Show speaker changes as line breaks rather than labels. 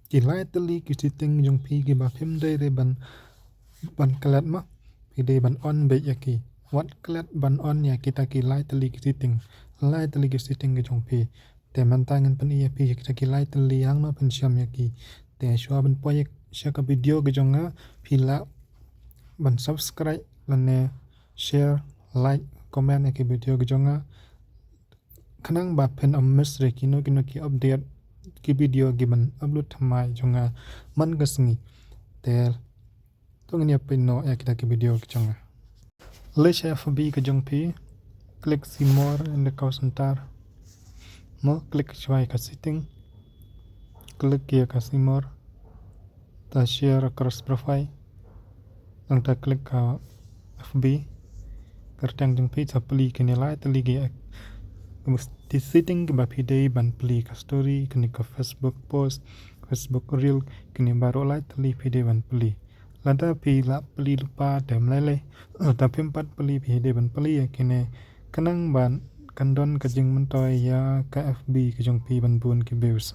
ki lai tali ki sitting jong pi ki ba phim de ban kalat ma pi de ban on be ya ki wat kalat ban on ya kita ki lai tali ki sitting ki jong pi te man tangan pen iya pi kita ki lai tali yang no pen syam ya ki te shwa ban proyek sha ka video ki jong a pi la ban subscribe lan ne share like comment ya ki video ki jong a khanang ba pen mes re ki no ki update ki video ki ban upload thamai jong a man ga sngi te tong nya pin no ya kita ki video ki jong a le FB ki jong pi click see more in the call center mo click chwai ka setting click kia ka see more ta share across profile lang ta click ka FB kertang jong pi sa pli ki ne lai tali gi di setting ki ba pi dei ban pli ka story kini ka Facebook post Facebook reel kini baru lai tali pi dei ban pli lada pi la pli lupa dem lele ta pimpat pli pi dei ban pli ya kini kanang ban kandon ka jing mentoy ya ka FB ki jong pi ban bun ki views